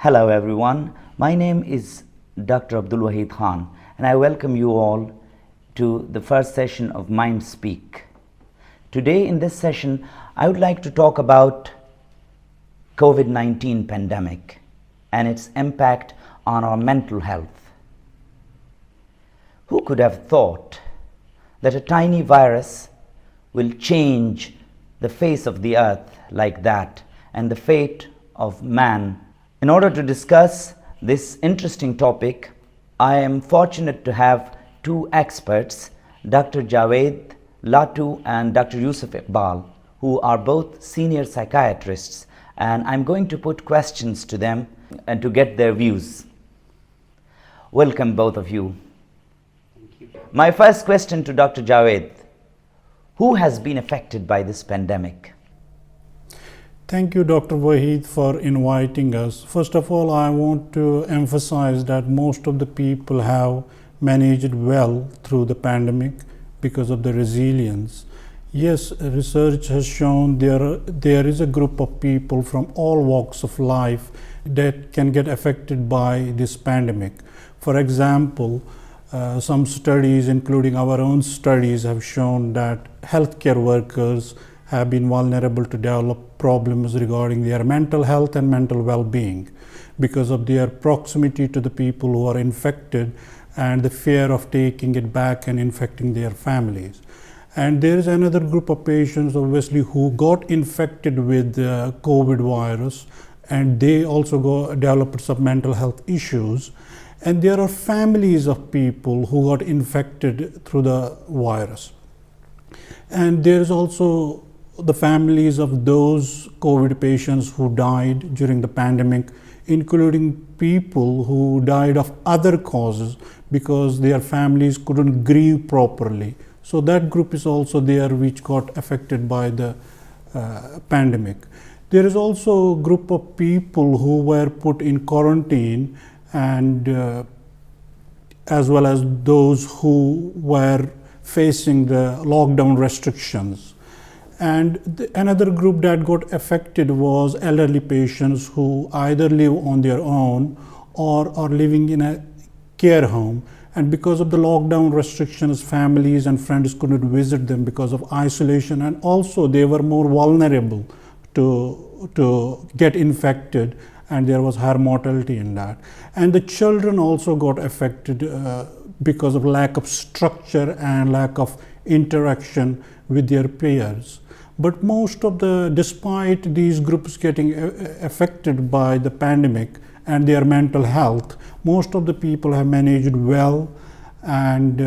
Hello everyone, my name is Dr. Abdul Wahid Khan and I welcome you all to the first session of Mind Speak. Today in this session I would like to talk about Covid-19 pandemic and its impact on our mental health. Who could have thought that a tiny virus will change the face of the earth like that and the fate of man? In order to discuss this interesting topic, I am fortunate to have two experts, Dr. Javed Latu and Dr. Yusuf Iqbal, who are both senior psychiatrists, and I'm going to put questions to them and to get their views. Welcome both of you. Thank you. My first question to Dr. Javed: who has been affected by this pandemic? Thank you, Dr. Wahid, for inviting us. First of all, I want to emphasize that most of the people have managed well through the pandemic because of the resilience. Yes, research has shown there is a group of people from all walks of life that can get affected by this pandemic. For example, some studies, including our own studies, have shown that healthcare workers have been vulnerable to develop problems regarding their mental health and mental well-being because of their proximity to the people who are infected and the fear of taking it back and infecting their families. And there is another group of patients, obviously, who got infected with the COVID virus, and they also developed some mental health issues. And there are families of people who got infected through the virus. And there is also the families of those COVID patients who died during the pandemic, including people who died of other causes because their families couldn't grieve properly. So that group is also there, which got affected by the pandemic. There is also a group of people who were put in quarantine, and as well as those who were facing the lockdown restrictions. And another group that got affected was elderly patients who either live on their own or are living in a care home. And because of the lockdown restrictions, families and friends couldn't visit them because of isolation, and also they were more vulnerable to get infected, and there was higher mortality in that. And the children also got affected because of lack of structure and lack of interaction with their peers. But despite these groups getting affected by the pandemic and their mental health, most of the people have managed well, and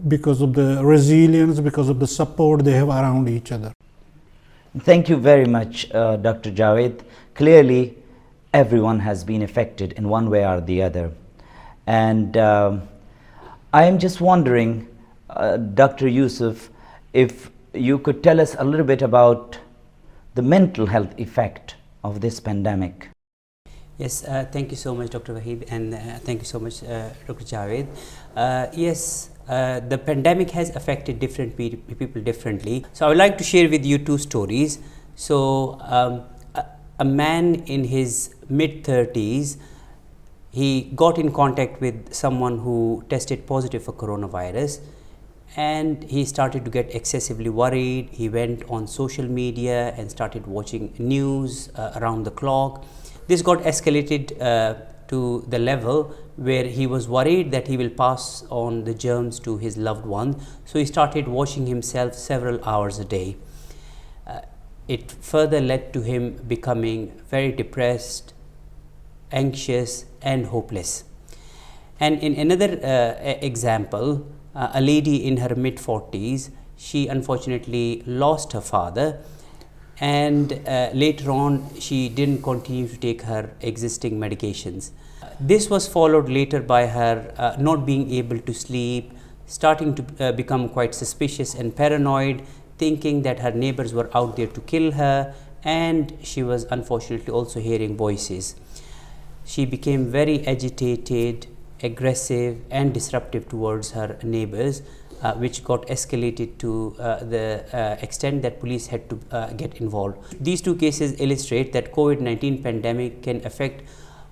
because of the resilience, because of the support they have around each other. Thank you very much, Dr. Javed. Clearly, everyone has been affected in one way or the other. And I am just wondering, Dr. Yusuf, if you could tell us a little bit about the mental health effect of this pandemic. Yes, thank you so much, Dr. Wahid, and thank you so much, Dr. Javed. Yes, the pandemic has affected different people differently. So I would like to share with you two stories. So a man in his mid-30s, he got in contact with someone who tested positive for coronavirus, and he started to get excessively worried. He went on social media and started watching news around the clock. This got escalated to the level where he was worried that he will pass on the germs to his loved one. So he started washing himself several hours a day. It further led to him becoming very depressed, anxious, and hopeless. And in another example, a lady in her mid-40s, she unfortunately lost her father, and later on she didn't continue to take her existing medications. This was followed later by her not being able to sleep, starting to become quite suspicious and paranoid, thinking that her neighbors were out there to kill her, and she was unfortunately also hearing voices. She became very agitated, aggressive, and disruptive towards her neighbors, which got escalated to the extent that police had to get involved. These two cases illustrate that COVID-19 pandemic can affect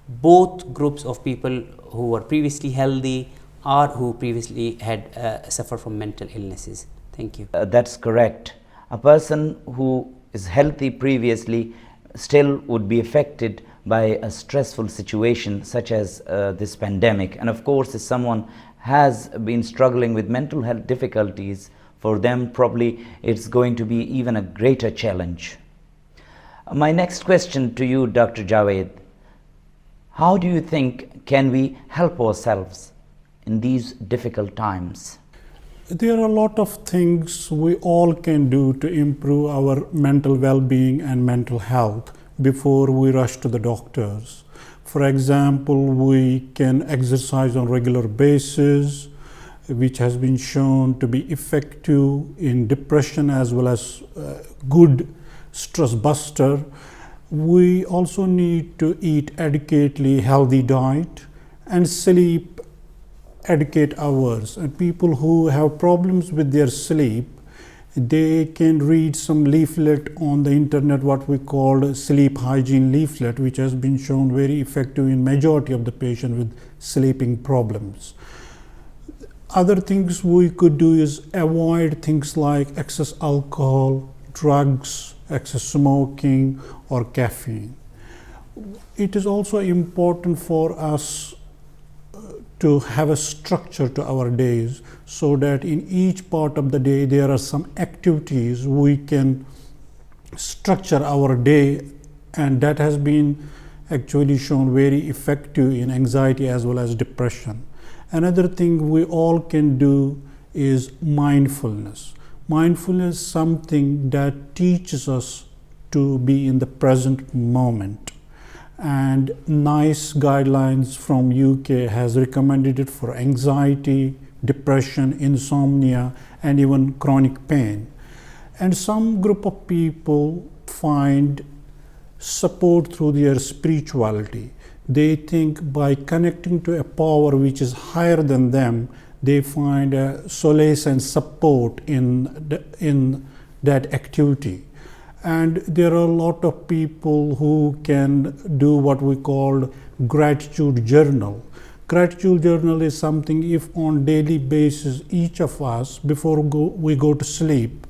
both groups of people who were previously healthy or who previously had suffered from mental illnesses. Thank you. That's correct. A person who is healthy previously still would be affected by a stressful situation such as this pandemic. And of course, if someone has been struggling with mental health difficulties, for them probably it's going to be even a greater challenge. My next question to you, Dr. Javed, how do you think can we help ourselves in these difficult times? There are a lot of things we all can do to improve our mental well-being and mental health before we rush to the doctors. For example, we can exercise on a regular basis, which has been shown to be effective in depression as well as good stress buster. We also need to eat adequately healthy diet and sleep adequate hours. And people who have problems with their sleep, they can read some leaflet on the internet, what we call sleep hygiene leaflet, which has been shown very effective in majority of the patients with sleeping problems. Other things we could do is avoid things like excess alcohol, drugs, excess smoking, or caffeine. It is also important for us to have a structure to our days, so that in each part of the day there are some activities we can structure our day, and that has been actually shown very effective in anxiety as well as depression. Another thing we all can do is mindfulness. Mindfulness is something that teaches us to be in the present moment. And NICE guidelines from UK has recommended it for anxiety, depression, insomnia, and even chronic pain. And some group of people find support through their spirituality. They think by connecting to a power which is higher than them, they find a solace and support in that activity. And there are a lot of people who can do what we call gratitude journal. Gratitude journal is something, if on daily basis each of us before we go to sleep,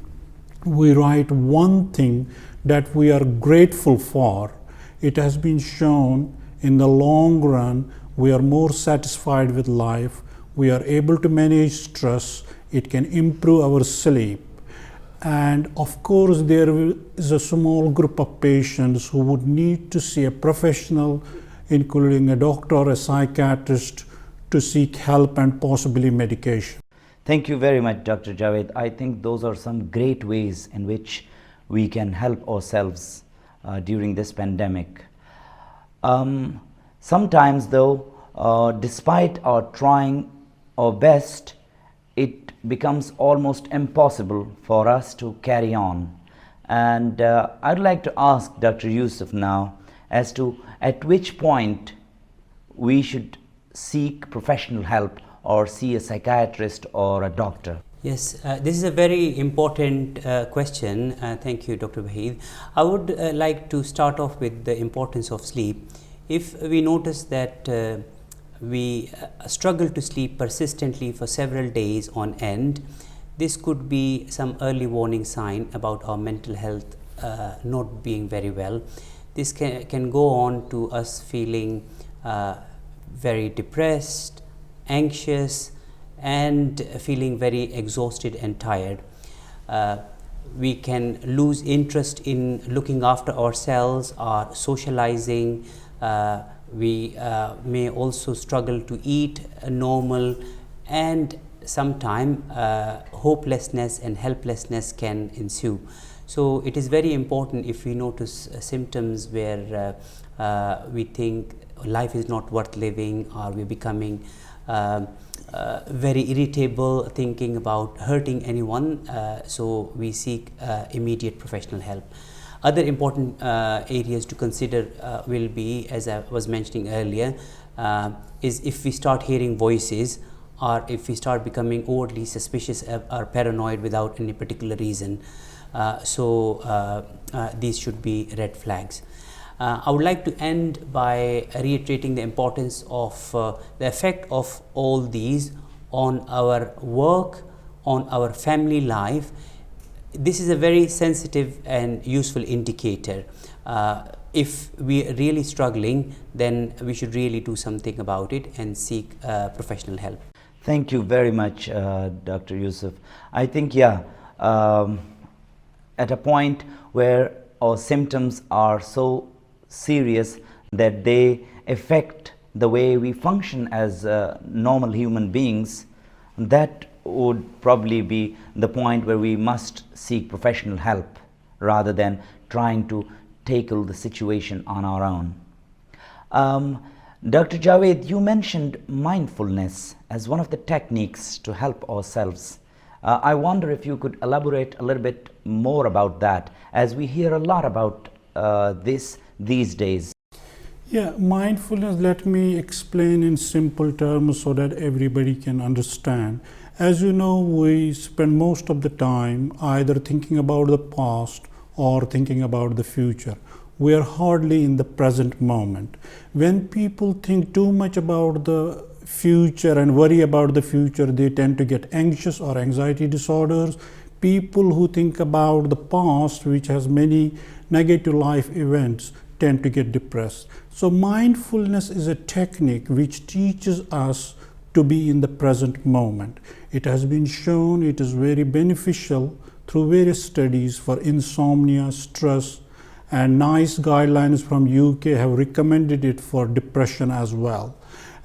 we write one thing that we are grateful for. It has been shown in the long run we are more satisfied with life, we are able to manage stress, it can improve our sleep. And of course, there is a small group of patients who would need to see a professional, including a doctor or a psychiatrist, to seek help and possibly medication. Thank you very much, Dr. Javed. I think those are some great ways in which we can help ourselves during this pandemic. Sometimes though, despite our trying our best, it becomes almost impossible for us to carry on. And I'd like to ask Dr. Yusuf now as to at which point we should seek professional help or see a psychiatrist or a doctor. Yes, this is a very important question. Thank you, Dr. Wahid. I would like to start off with the importance of sleep. If we notice that we struggle to sleep persistently for several days on end, this could be some early warning sign about our mental health not being very well. This can go on to us feeling very depressed, anxious, and feeling very exhausted and tired. We can lose interest in looking after ourselves or socializing. We may also struggle to eat normal, and sometimes hopelessness and helplessness can ensue. So it is very important, if we notice symptoms where we think life is not worth living, or we're becoming very irritable, thinking about hurting anyone, so we seek immediate professional help. Other important areas to consider will be, as I was mentioning earlier, is if we start hearing voices, or if we start becoming overly suspicious or paranoid without any particular reason. These should be red flags. I would like to end by reiterating the importance of the effect of all these on our work, on our family life. This is a very sensitive and useful indicator. If we are really struggling, then we should really do something about it and seek professional help. Thank you very much, Dr. Yusuf. I think, at a point where our symptoms are so serious that they affect the way we function as normal human beings, that would probably be the point where we must seek professional help rather than trying to tackle the situation on our own. Dr. Javed, you mentioned mindfulness as one of the techniques to help ourselves. I wonder if you could elaborate a little bit more about that, as we hear a lot about this these days. Yeah, mindfulness, let me explain in simple terms so that everybody can understand. As you know, we spend most of the time either thinking about the past or thinking about the future. We are hardly in the present moment. When people think too much about the future and worry about the future, they tend to get anxious or anxiety disorders. People who think about the past, which has many negative life events, tend to get depressed. So mindfulness is a technique which teaches us to be in the present moment. It has been shown it is very beneficial through various studies for insomnia, stress, and nice guidelines from UK have recommended it for depression as well.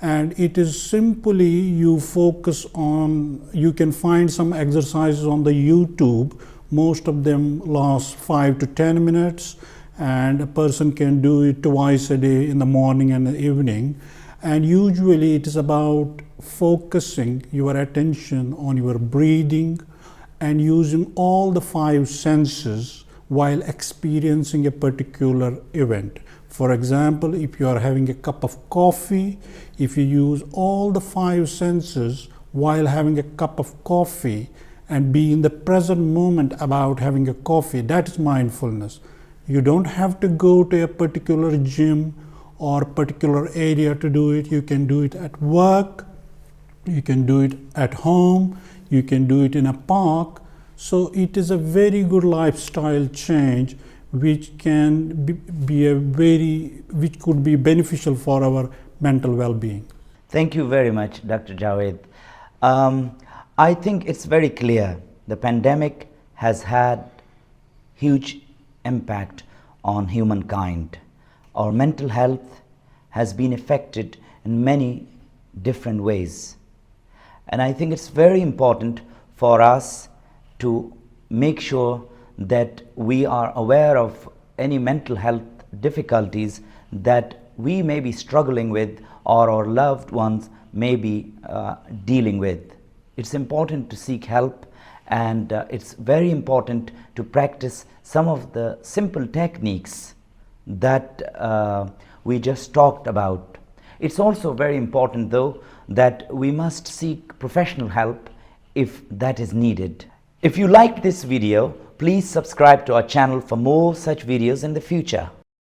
And it is simply you focus on, you can find some exercises on the YouTube. Most of them last 5 to 10 minutes, and a person can do it twice a day, in the morning and the evening. And usually it is about focusing your attention on your breathing and using all the 5 senses while experiencing a particular event. For example, if you are having a cup of coffee, if you use all the 5 senses while having a cup of coffee and be in the present moment about having a coffee, that is mindfulness. You don't have to go to a particular gym or particular area to do it. You can do it at work, you can do it at home, you can do it in a park. So it is a very good lifestyle change which can which could be beneficial for our mental well-being. Thank you very much, Dr. Javed. I think it's very clear the pandemic has had huge impact on humankind. Our mental health has been affected in many different ways. And I think it's very important for us to make sure that we are aware of any mental health difficulties that we may be struggling with or our loved ones may be dealing with. It's important to seek help, and it's very important to practice some of the simple techniques that we just talked about. It's also very important, though, that we must seek professional help if that is needed. If you liked this video, please subscribe to our channel for more such videos in the future.